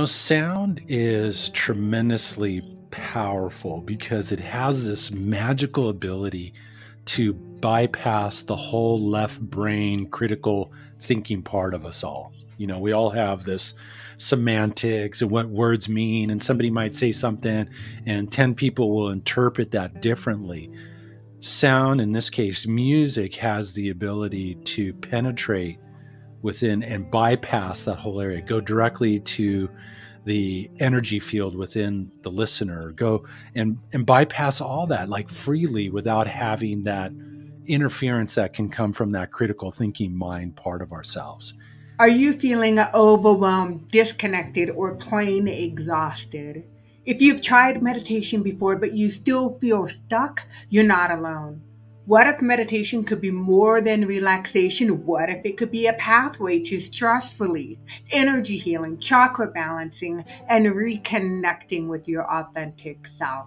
Sound is tremendously powerful because it has this magical ability to bypass the whole left brain critical thinking part of us all. We all have this semantics and what words mean, and somebody might say something, and 10 people will interpret that differently. Sound, in this case, music, has the ability to penetrate within and bypass that whole area, go directly to the energy field within the listener, go and bypass all that like freely without having that interference that can come from that critical thinking mind part of ourselves. Are you feeling overwhelmed, disconnected, or plain exhausted? If you've tried meditation before but you still feel stuck, you're not alone. What if meditation could be more than relaxation? What if it could be a pathway to stress relief, energy healing, chakra balancing, and reconnecting with your authentic self?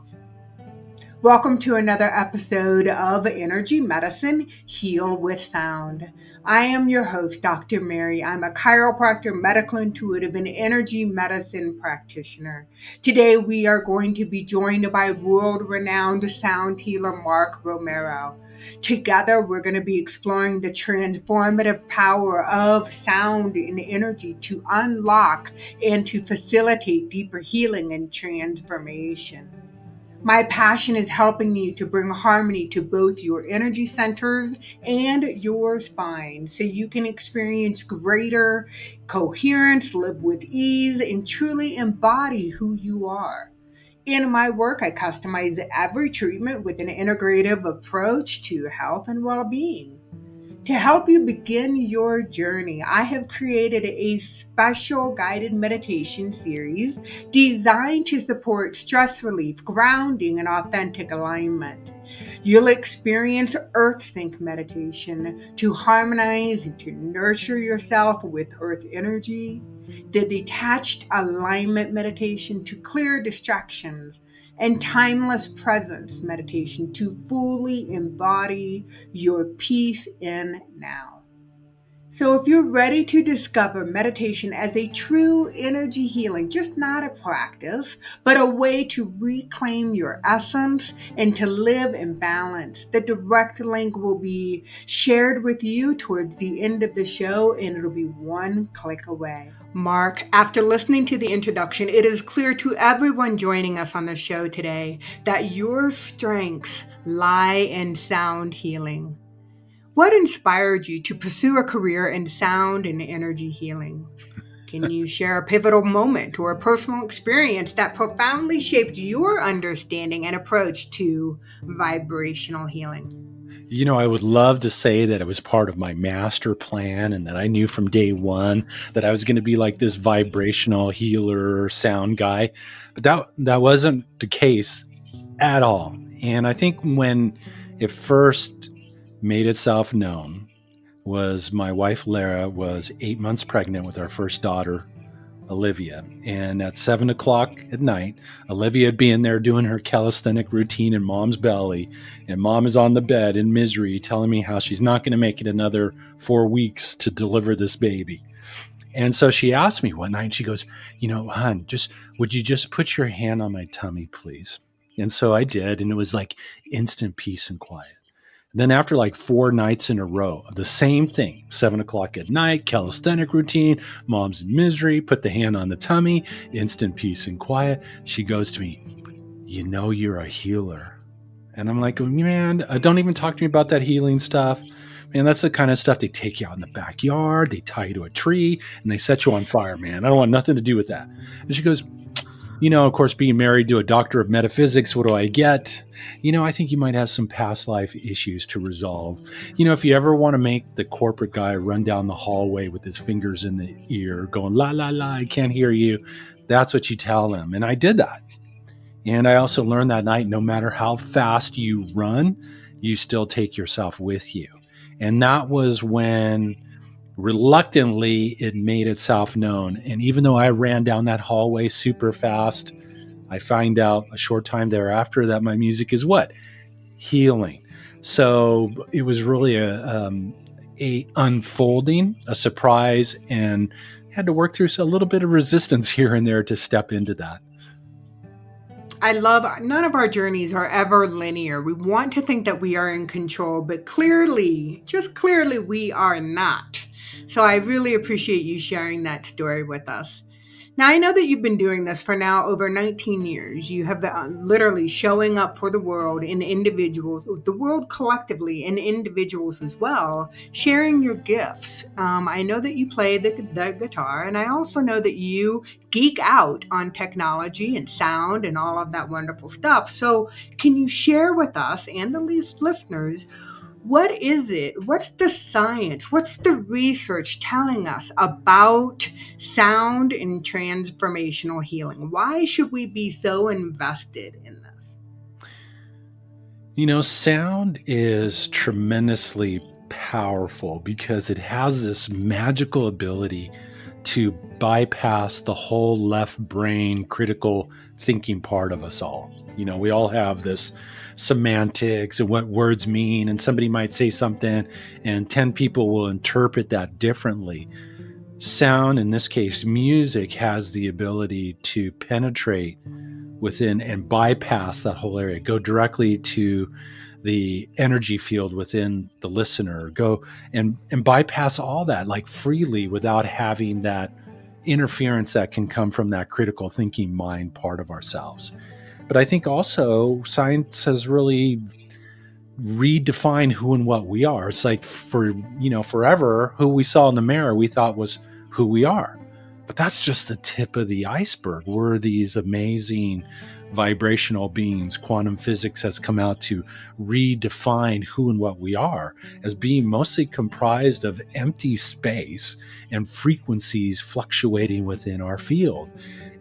Welcome to another episode of Energy Medicine Heal with Sound. I am your host, Dr. Mary. I'm a chiropractor, medical intuitive, and energy medicine practitioner. Today, we are going to be joined by world-renowned sound healer Mark Romero. Together, we're going to be exploring the transformative power of sound and energy to unlock and to facilitate deeper healing and transformation. My passion is helping you to bring harmony to both your energy centers and your spine so you can experience greater coherence, live with ease, and truly embody who you are. In my work, I customize every treatment with an integrative approach to health and well-being. To help you begin your journey, I have created a special guided meditation series designed to support stress relief, grounding, and authentic alignment. You'll experience Earth Sync meditation to harmonize and to nurture yourself with Earth energy, the detached alignment meditation to clear distractions, and timeless presence meditation to fully embody your peace in now. So if you're ready to discover meditation as a true energy healing, just not a practice, but a way to reclaim your essence and to live in balance, the direct link will be shared with you towards the end of the show, and it'll be one click away. Mark, after listening to the introduction, it is clear to everyone joining us on the show today that your strengths lie in sound healing. What inspired you to pursue a career in sound and energy healing? Can you share a pivotal moment or a personal experience that profoundly shaped your understanding and approach to vibrational healing? I would love to say that it was part of my master plan and that I knew from day one that I was going to be like this vibrational healer sound guy, but that wasn't the case at all. And I think when it first made itself known was my wife Lara was 8 months pregnant with our first daughter, Olivia. And at 7 o'clock at night, Olivia would be in there doing her calisthenic routine in mom's belly. And mom is on the bed in misery telling me how she's not going to make it another 4 weeks to deliver this baby. And so she asked me one night, she goes, hon, would you just put your hand on my tummy, please? And so I did. And it was like instant peace and quiet. Then after like 4 nights in a row of the same thing, 7 o'clock at night, calisthenic routine, mom's in misery, put the hand on the tummy, instant peace and quiet. She goes to me, you're a healer. And I'm like, man, don't even talk to me about that healing stuff. Man, that's the kind of stuff they take you out in the backyard, they tie you to a tree, and they set you on fire, man. I don't want nothing to do with that. And she goes, of course, being married to a doctor of metaphysics, what do I get? I think you might have some past life issues to resolve. If you ever want to make the corporate guy run down the hallway with his fingers in the ear going, la, la, la, I can't hear you. That's what you tell him. And I did that. And I also learned that night, no matter how fast you run, you still take yourself with you. And that was when reluctantly it made itself known. And even though I ran down that hallway super fast, I find out a short time thereafter that my music is what? Healing. So it was really a unfolding, a surprise, and had to work through a little bit of resistance here and there to step into that. I love none of our journeys are ever linear. We want to think that we are in control, but clearly, just clearly, we are not. So I really appreciate you sharing that story with us. Now, I know that you've been doing this for now over 19 years. You have literally showing up for the world in individuals, the world collectively, and individuals as well, sharing your gifts. I know that you play the guitar, and I also know that you geek out on technology and sound and all of that wonderful stuff. So, can you share with us and the listeners? What is it? What's the science? What's the research telling us about sound and transformational healing? Why should we be so invested in this? Sound is tremendously powerful because it has this magical ability to bypass the whole left brain critical thinking part of us all. We all have this semantics and what words mean, and somebody might say something and 10 people will interpret that differently. Sound, in this case music, has the ability to penetrate within and bypass that whole area, go directly to the energy field within the listener, go and bypass all that like freely without having that interference that can come from that critical thinking mind part of ourselves. But I think also science has really redefined who and what we are. It's like forever who we saw in the mirror we thought was who we are. But that's just the tip of the iceberg. We're these amazing vibrational beings. Quantum physics has come out to redefine who and what we are as being mostly comprised of empty space and frequencies fluctuating within our field.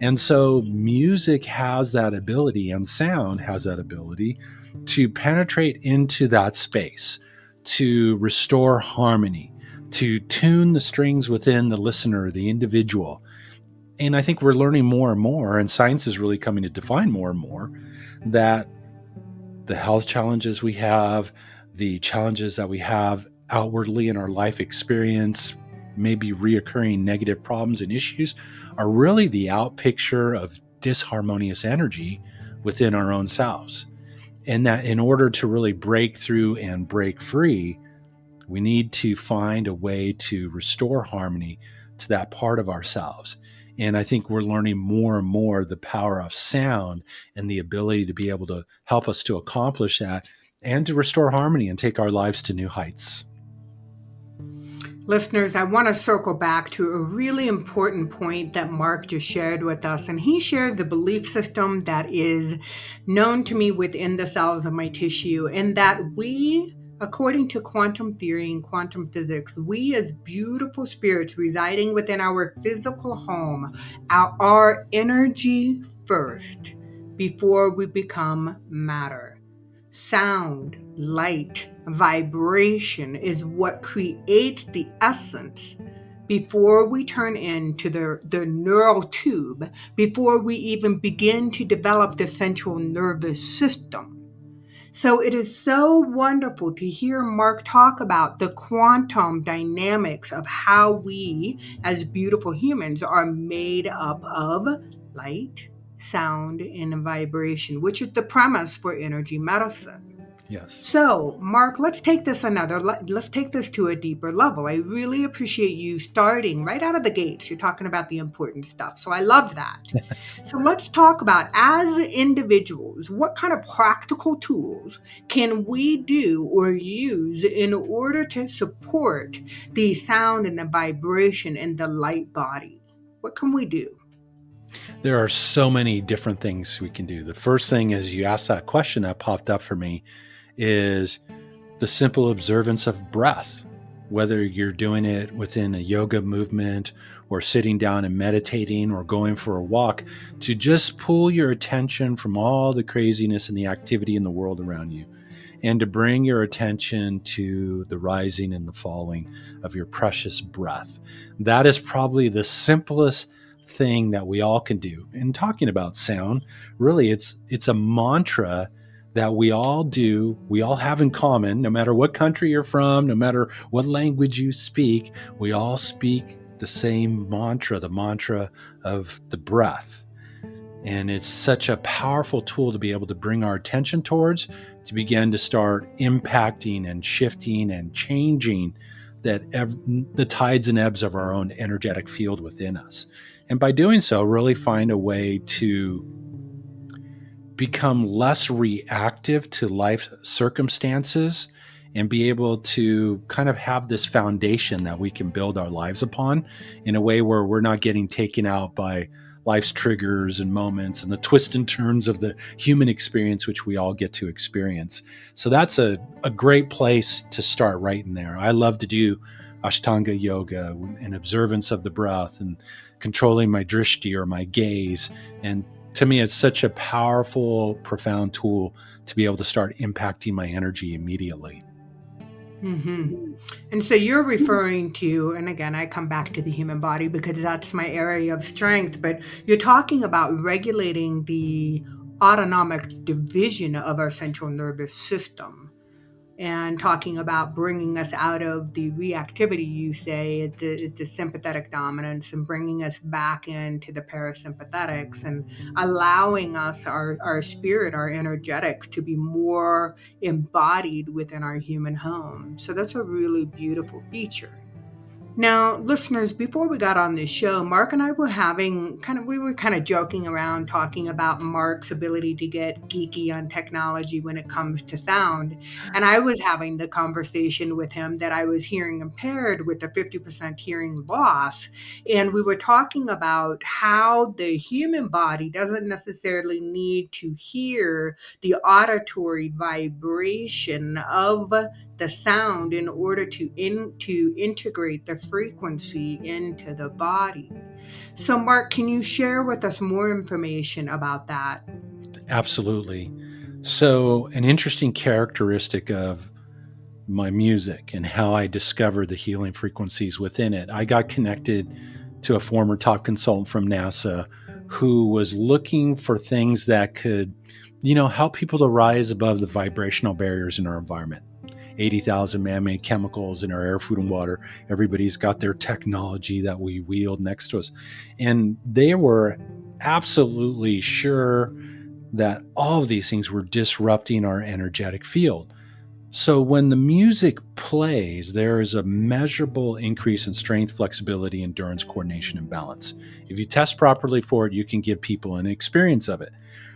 And so music has that ability, and sound has that ability to penetrate into that space, to restore harmony, to tune the strings within the listener, the individual. And I think we're learning more and more, and science is really coming to define more and more, that the health challenges we have, the challenges that we have outwardly in our life experience, maybe reoccurring negative problems and issues, are really the out picture of disharmonious energy within our own selves. And that in order to really break through and break free, we need to find a way to restore harmony to that part of ourselves. And I think we're learning more and more the power of sound and the ability to be able to help us to accomplish that and to restore harmony and take our lives to new heights. Listeners, I want to circle back to a really important point that Mark just shared with us. And he shared the belief system that is known to me within the cells of my tissue, and that we, according to quantum theory and quantum physics, we as beautiful spirits residing within our physical home are energy first before we become matter. Sound, light, vibration is what creates the essence before we turn into the neural tube, before we even begin to develop the central nervous system. So it is so wonderful to hear Mark talk about the quantum dynamics of how we as beautiful humans are made up of light, sound, and vibration, which is the premise for energy medicine. Yes. So, Mark, let's take this to a deeper level. I really appreciate you starting right out of the gates. You're talking about the important stuff. So I love that. So let's talk about, as individuals, what kind of practical tools can we do or use in order to support the sound and the vibration and the light body? What can we do? There are so many different things we can do. The first thing is, you asked that question that popped up for me, is the simple observance of breath. Whether you're doing it within a yoga movement or sitting down and meditating or going for a walk, to just pull your attention from all the craziness and the activity in the world around you, and to bring your attention to the rising and the falling of your precious breath. That is probably the simplest thing that we all can do. And talking about sound, really it's a mantra that we all do, we all have in common, no matter what country you're from, no matter what language you speak, we all speak the same mantra, the mantra of the breath. And it's such a powerful tool to be able to bring our attention towards, to begin to start impacting and shifting and changing the tides and ebbs of our own energetic field within us. And by doing so, really find a way to become less reactive to life circumstances and be able to kind of have this foundation that we can build our lives upon in a way where we're not getting taken out by life's triggers and moments and the twists and turns of the human experience, which we all get to experience. So that's a great place to start right in there. I love to do Ashtanga yoga and observance of the breath and controlling my drishti or my gaze. And to me, it's such a powerful, profound tool to be able to start impacting my energy immediately. And so you're referring to, and again, I come back to the human body because that's my area of strength, but you're talking about regulating the autonomic division of our central nervous system and talking about bringing us out of the reactivity, you say, it's the sympathetic dominance and bringing us back into the parasympathetics and allowing us, our spirit, our energetics to be more embodied within our human home. So that's a really beautiful feature. Now, listeners, before we got on this show, Mark and I were we were kind of joking around talking about Mark's ability to get geeky on technology when it comes to sound. And I was having the conversation with him that I was hearing impaired with a 50% hearing loss. And we were talking about how the human body doesn't necessarily need to hear the auditory vibration of the sound in order to integrate the frequency into the body. So, Mark, can you share with us more information about that? Absolutely. So, an interesting characteristic of my music and how I discovered the healing frequencies within it, I got connected to a former top consultant from NASA who was looking for things that could, help people to rise above the vibrational barriers in our environment. 80,000 man-made chemicals in our air, food, and water. Everybody's got their technology that we wield next to us. And they were absolutely sure that all of these things were disrupting our energetic field. So when the music plays, there is a measurable increase in strength, flexibility, endurance, coordination, and balance. If you test properly for it, you can give people an experience of it.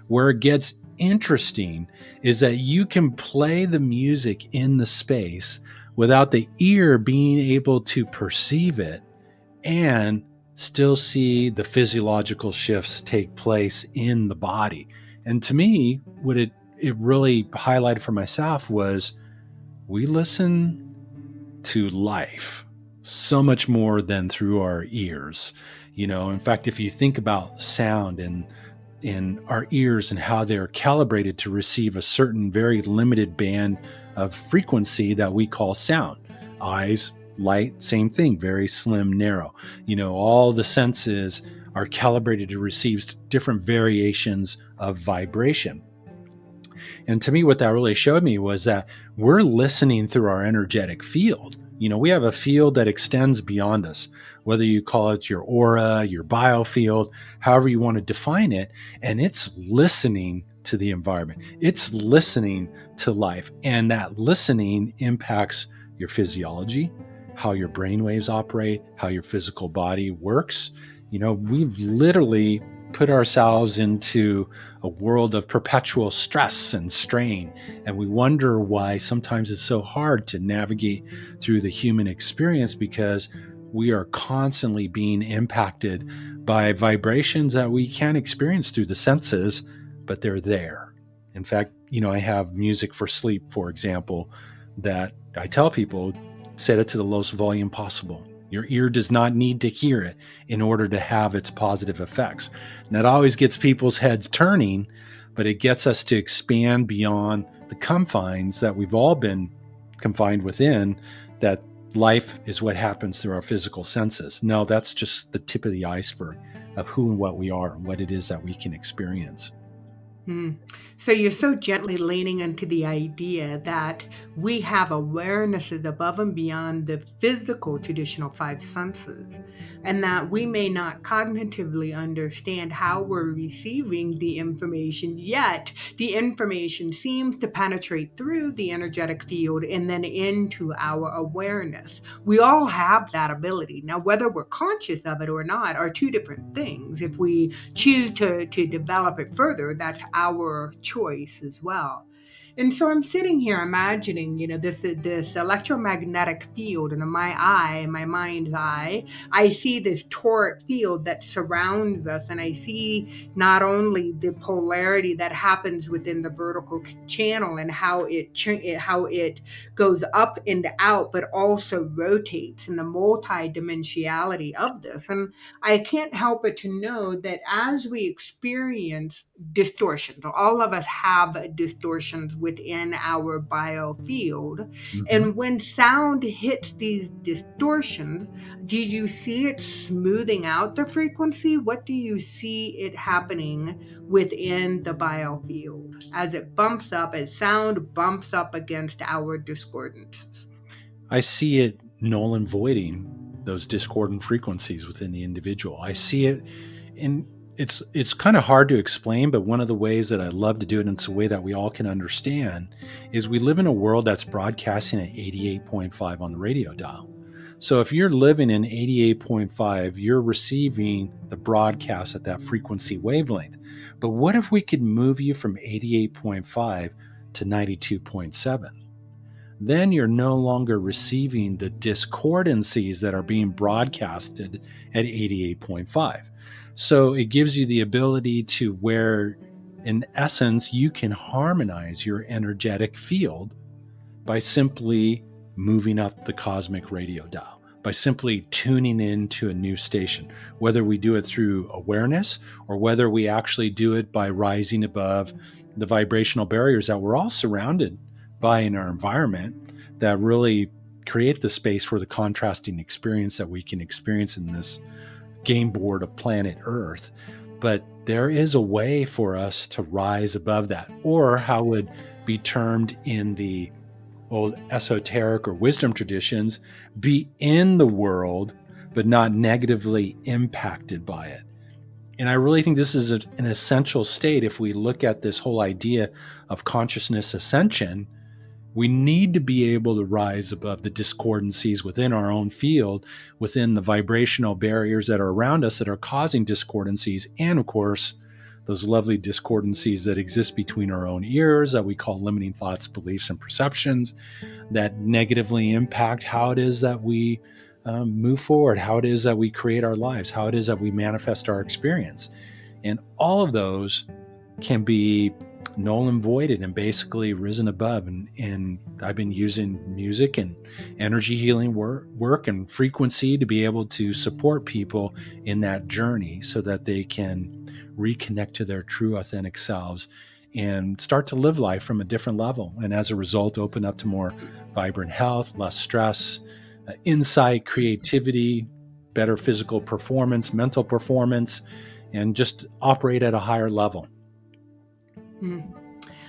Where it gets interesting is that you can play the music in the space without the ear being able to perceive it and still see the physiological shifts take place in the body. And to me, what it really highlighted for myself was we listen to life so much more than through our ears. In fact, if you think about sound and in our ears and how they're calibrated to receive a certain very limited band of frequency that we call sound. Eyes, light, same thing, very slim, narrow. All the senses are calibrated to receive different variations of vibration. And to me, what that really showed me was that we're listening through our energetic field. We have a field that extends beyond us, whether you call it your aura, your biofield, however you want to define it. And it's listening to the environment. It's listening to life. And that listening impacts your physiology, how your brain waves operate, how your physical body works. We've literally put ourselves into a world of perpetual stress and strain. And we wonder why sometimes it's so hard to navigate through the human experience, because we are constantly being impacted by vibrations that we can't experience through the senses, but they're there. In fact, I have music for sleep, for example, that I tell people, set it to the lowest volume possible. Your ear does not need to hear it in order to have its positive effects. And that always gets people's heads turning, but it gets us to expand beyond the confines that we've all been confined within, that life is what happens through our physical senses. No, that's just the tip of the iceberg of who and what we are and what it is that we can experience. Mm. So you're so gently leaning into the idea that we have awarenesses above and beyond the physical traditional five senses, and that we may not cognitively understand how we're receiving the information, yet the information seems to penetrate through the energetic field and then into our awareness. We all have that ability. Now, whether we're conscious of it or not are two different things. If we choose to develop it further, that's our choice as well. And so I'm sitting here imagining, this electromagnetic field, and in my eye, my mind's eye, I see this toric field that surrounds us, and I see not only the polarity that happens within the vertical channel and how it goes up and out, but also rotates, and the multi-dimensionality of this. And I can't help but to know that as we experience distortions, all of us have distortions within our biofield. Hmm. And when sound hits these distortions, do you see it smoothing out the frequency? What do you see it happening within the biofield as it bumps up, as sound bumps up against our discordances? I see it null and voiding those discordant frequencies within the individual. I see it, and it's kind of hard to explain, but one of the ways that I love to do it, and it's a way that we all can understand, is we live in a world that's broadcasting at 88.5 on the radio dial. So if you're living in 88.5, you're receiving the broadcast at that frequency wavelength. But what if we could move you from 88.5 to 92.7? Then you're no longer receiving the discordancies that are being broadcasted at 88.5. So it gives you the ability to where, in essence, you can harmonize your energetic field by simply moving up the cosmic radio dial, by simply tuning into a new station, whether we do it through awareness or whether we actually do it by rising above the vibrational barriers that we're all surrounded by in our environment that really create the space for the contrasting experience that we can experience in this game board of planet Earth. But there is a way for us to rise above that, or how would be termed in the old esoteric or wisdom traditions, be in the world, but not negatively impacted by it. And I really think this is an essential state. If we look at this whole idea of consciousness ascension, we need to be able to rise above the discordancies within our own field, within the vibrational barriers that are around us that are causing discordancies. And of course, those lovely discordancies that exist between our own ears that we call limiting thoughts, beliefs, and perceptions that negatively impact how it is that we move forward, how it is that we create our lives, how it is that we manifest our experience. And all of those can be null and voided and basically risen above. And I've been using music and energy healing work and frequency to be able to support people in that journey so that they can reconnect to their true authentic selves and start to live life from a different level. And as a result, open up to more vibrant health, less stress, insight, creativity, better physical performance, mental performance, and just operate at a higher level. Hmm.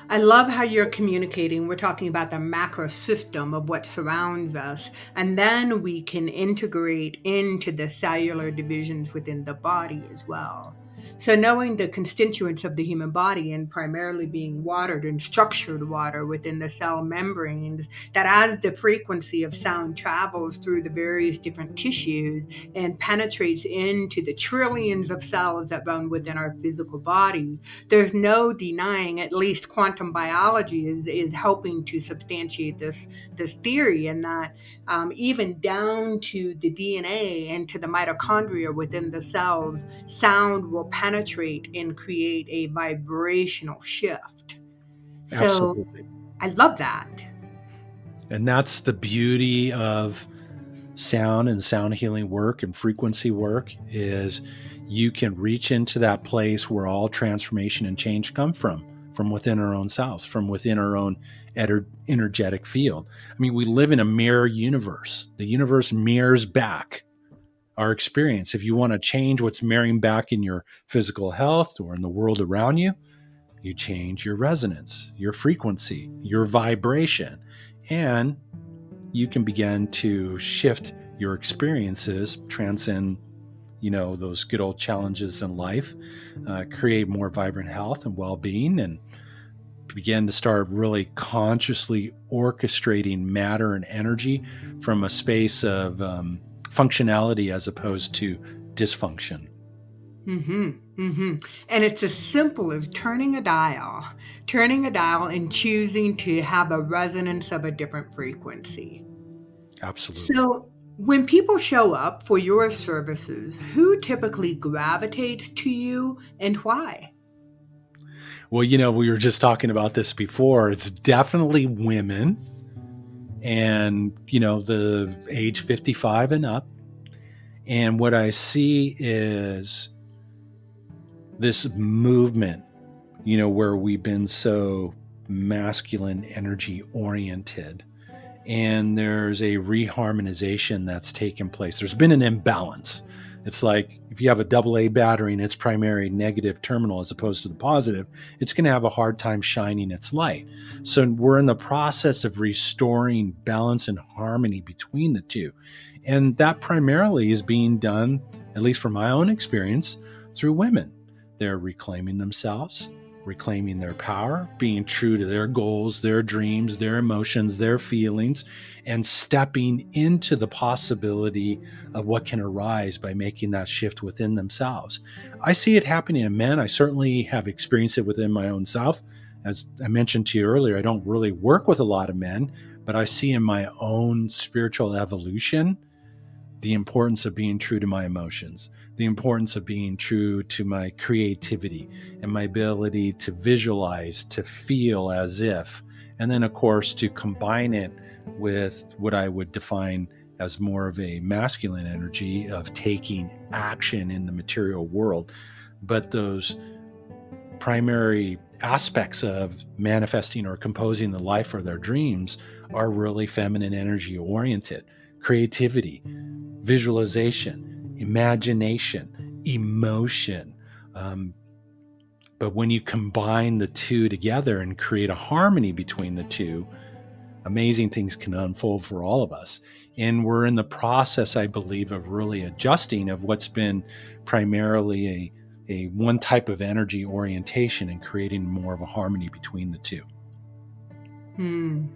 I love how you're communicating. We're talking about the macro system of what surrounds us, and then we can integrate into the cellular divisions within the body as well. So, knowing the constituents of the human body and primarily being watered and structured water within the cell membranes, that as the frequency of sound travels through the various different tissues and penetrates into the trillions of cells that run within our physical body, there's no denying, at least quantum biology is helping to substantiate this theory, and that even down to the DNA and to the mitochondria within the cells, sound will penetrate and create a vibrational shift. So Absolutely. I love that. And that's the beauty of sound and sound healing work and frequency work is you can reach into that place where all transformation and change come from within our own selves, from within our own energetic field. I mean, we live in a mirror universe. The universe mirrors back our experience. If you want to change what's mirroring back in your physical health or in the world around you, You change your resonance, your frequency, your vibration, and you can begin to shift your experiences, transcend, those good old challenges in life, create more vibrant health and well-being, and begin to start really consciously orchestrating matter and energy from a space of functionality as opposed to dysfunction. Mm-hmm. Mm-hmm. And it's as simple as turning a dial and choosing to have a resonance of a different frequency. Absolutely. So, when people show up for your services, who typically gravitates to you and why? Well, we were just talking about this before. It's definitely women and, the age 55 and up. And what I see is this movement, where we've been so masculine energy oriented. And there's a reharmonization that's taken place. There's been an imbalance. It's like if you have a double A battery and its primary negative terminal as opposed to the positive, it's going to have a hard time shining its light. So we're in the process of restoring balance and harmony between the two. And that primarily is being done, at least from my own experience, through women. They're reclaiming themselves, reclaiming their power, being true to their goals, their dreams, their emotions, their feelings, and stepping into the possibility of what can arise by making that shift within themselves. I see it happening in men. I certainly have experienced it within my own self. As I mentioned to you earlier, I don't really work with a lot of men, but I see in my own spiritual evolution the importance of being true to my emotions, the importance of being true to my creativity and my ability to visualize, to feel as if, and then, of course, to combine it with what I would define as more of a masculine energy of taking action in the material world. But those primary aspects of manifesting or composing the life of their dreams are really feminine energy oriented. Creativity, visualization, imagination, emotion. But when you combine the two together and create a harmony between the two, amazing things can unfold for all of us. And we're in the process, I believe, of really adjusting of what's been primarily a one type of energy orientation and creating more of a harmony between the two. Hmm.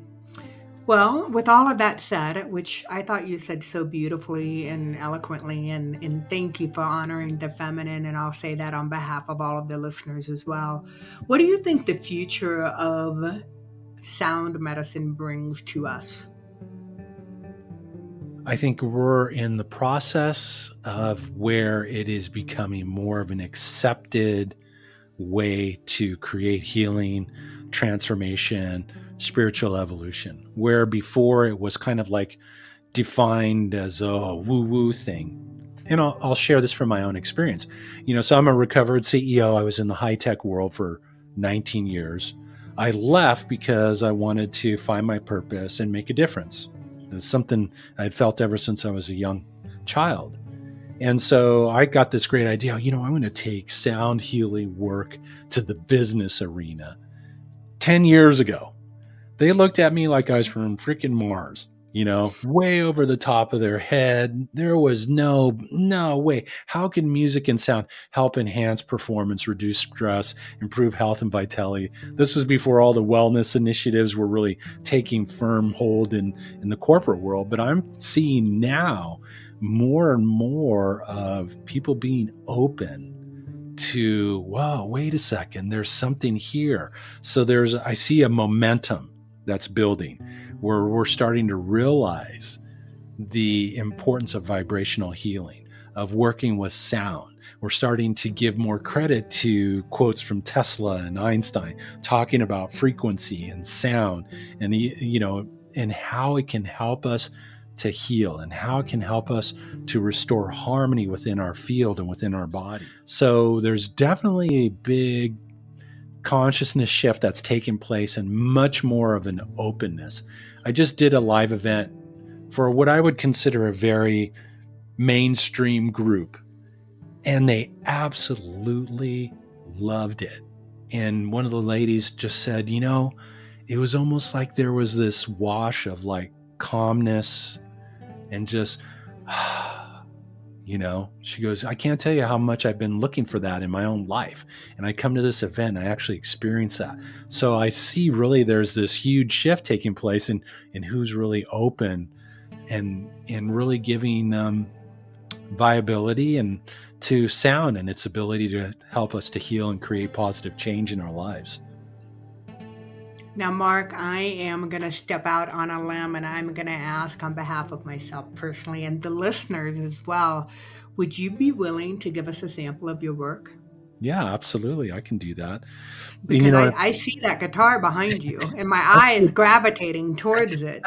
Well, with all of that said, which I thought you said so beautifully and eloquently, and thank you for honoring the feminine, and I'll say that on behalf of all of the listeners as well. What do you think the future of sound medicine brings to us? I think we're in the process of where it is becoming more of an accepted way to create healing, transformation, spiritual evolution, where before it was kind of like defined as a woo woo thing. And I'll share this from my own experience. So I'm a recovered CEO. I was in the high tech world for 19 years. I left because I wanted to find my purpose and make a difference. It's something I had felt ever since I was a young child. And so I got this great idea, I'm going to take sound healing work to the business arena. 10 years ago, they looked at me like I was from freaking Mars, way over the top of their head. There was no way. How can music and sound help enhance performance, reduce stress, improve health and vitality? This was before all the wellness initiatives were really taking firm hold in the corporate world. But I'm seeing now more and more of people being open to, wow, wait a second, there's something here. So I see a momentum that's building where we're starting to realize the importance of vibrational healing, of working with sound. We're starting to give more credit to quotes from Tesla and Einstein talking about frequency and sound and and how it can help us to heal and how it can help us to restore harmony within our field and within our body. So there's definitely a big consciousness shift that's taken place and much more of an openness. I just did a live event for what I would consider a very mainstream group, and they absolutely loved it. And one of the ladies just said, you know, it was almost like there was this wash of like calmness and just, you know, she goes, I can't tell you how much I've been looking for that in my own life. And I come to this event, I actually experience that. So I see really there's this huge shift taking place in who's really open and really giving viability and to sound and its ability to help us to heal and create positive change in our lives. Now, Mark, I am going to step out on a limb and I'm going to ask on behalf of myself personally and the listeners as well, would you be willing to give us a sample of your work? Yeah, absolutely. I can do that. And, you Because know, I see that guitar behind you and my eye is gravitating towards it.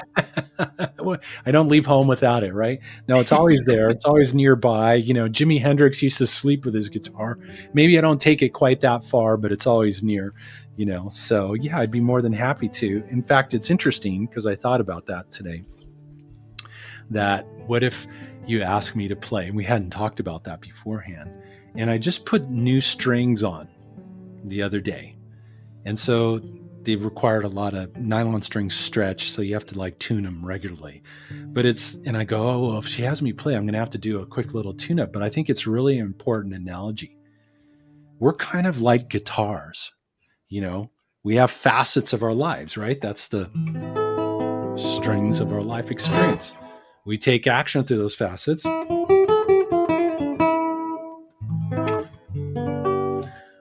I don't leave home without it, right? No, it's always there. It's always nearby. You know, Jimi Hendrix used to sleep with his guitar. Maybe I don't take it quite that far, but it's always near, you know. So, yeah, I'd be more than happy to. In fact, it's interesting because I thought about that today. That what if you asked me to play? And we hadn't talked about that beforehand. And I just put new strings on the other day. And so they've required a lot of nylon string stretch, so you have to like tune them regularly. But and I go, oh, well, if she has me play, I'm going to have to do a quick little tune up. But I think it's really an important analogy. We're kind of like guitars, you know, we have facets of our lives, right? That's the strings of our life experience. We take action through those facets.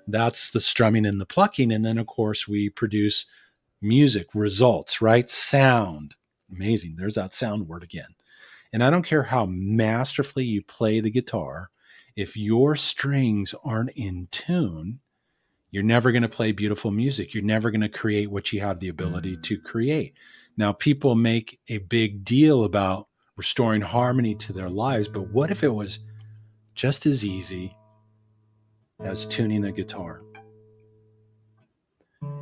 That's the strumming and the plucking. And then, of course, we produce music, results, right? Sound. Amazing. There's that sound word again. And I don't care how masterfully you play the guitar, if your strings aren't in tune, you're never going to play beautiful music. You're never going to create what you have the ability to create. Now, people make a big deal about restoring harmony to their lives, but what if it was just as easy as tuning a guitar?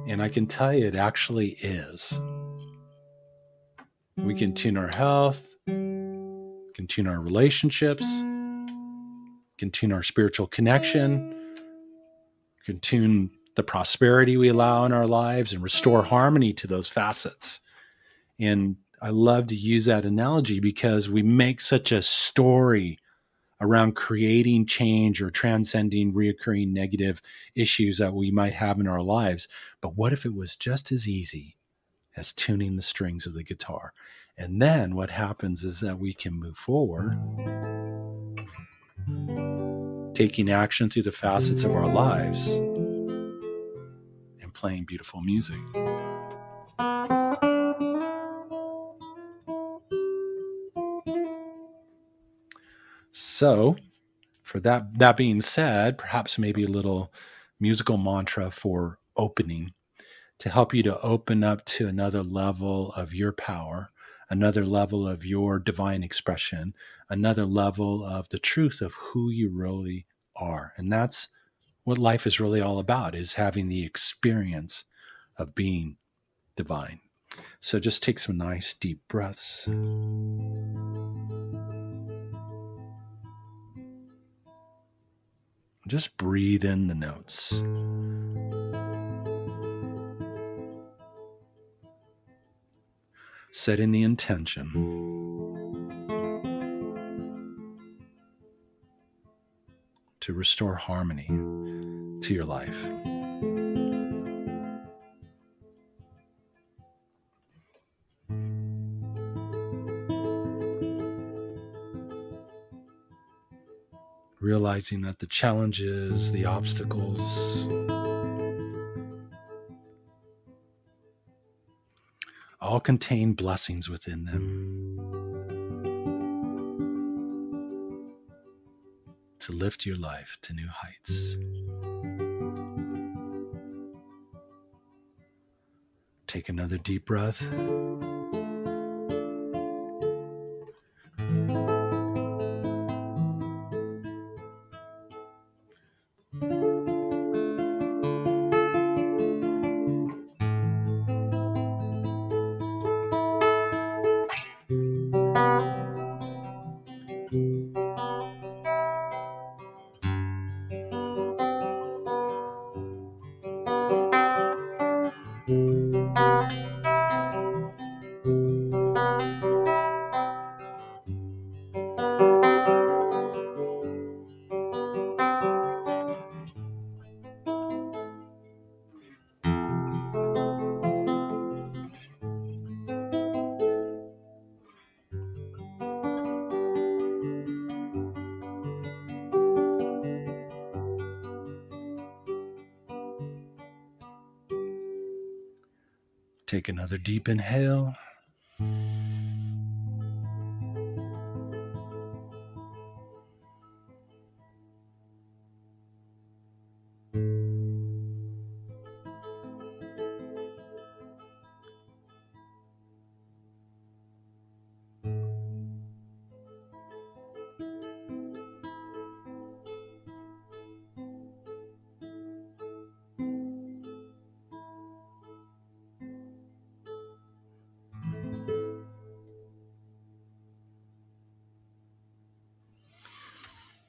And I can tell you it actually is. We can tune our health, can tune our relationships, can tune our spiritual connection, can tune the prosperity we allow in our lives and restore harmony to those facets. And I love to use that analogy because we make such a story around creating change or transcending reoccurring negative issues that we might have in our lives. But what if it was just as easy as tuning the strings of the guitar? And then what happens is that we can move forward, taking action through the facets of our lives and playing beautiful music. So, for that being said, perhaps maybe a little musical mantra for opening to help you to open up to another level of your power, another level of your divine expression, another level of the truth of who you really are. And that's what life is really all about, is having the experience of being divine. So just take some nice deep breaths. Just breathe in the notes. Setting the intention to restore harmony to your life. Realizing that the challenges, the obstacles, all contain blessings within them to lift your life to new heights. Take another deep breath. Take another deep inhale.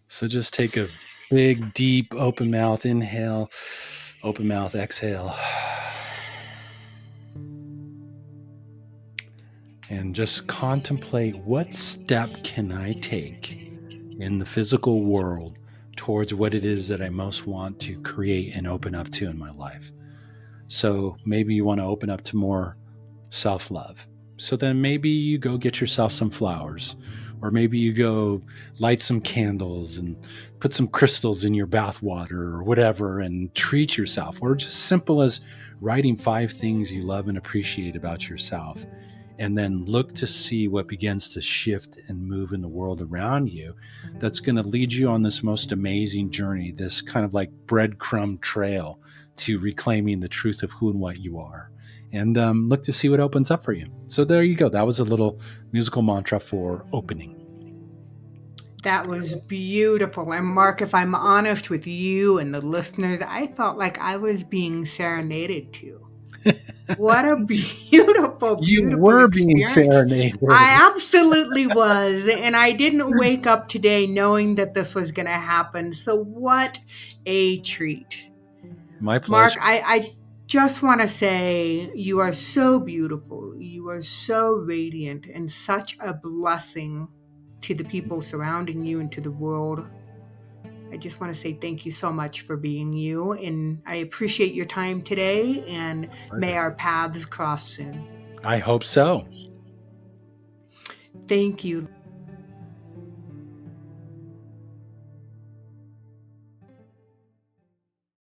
So just take a big, deep, open mouth inhale, open mouth exhale. And just contemplate, what step can I take in the physical world towards what it is that I most want to create and open up to in my life. So maybe you want to open up to more self love. So then maybe you go get yourself some flowers, or maybe you go light some candles and put some crystals in your bath water or whatever and treat yourself. Or just simple as writing 5 things you love and appreciate about yourself. And then look to see what begins to shift and move in the world around you. That's going to lead you on this most amazing journey, this kind of like breadcrumb trail to reclaiming the truth of who and what you are. And look to see what opens up for you. So there you go. That was a little musical mantra for opening. That was beautiful. And Mark, if I'm honest with you and the listeners, I felt like I was being serenaded to. What a beautiful, You beautiful were being experience. serenaded. I absolutely was. And I didn't wake up today knowing that this was going to happen. So, what a treat. My Mark, pleasure. I just want to say you are so beautiful. You are so radiant and such a blessing to the people surrounding you and to the world. I just want to say thank you so much for being you. And I appreciate your time today. And may our paths cross soon. I hope so. Thank you.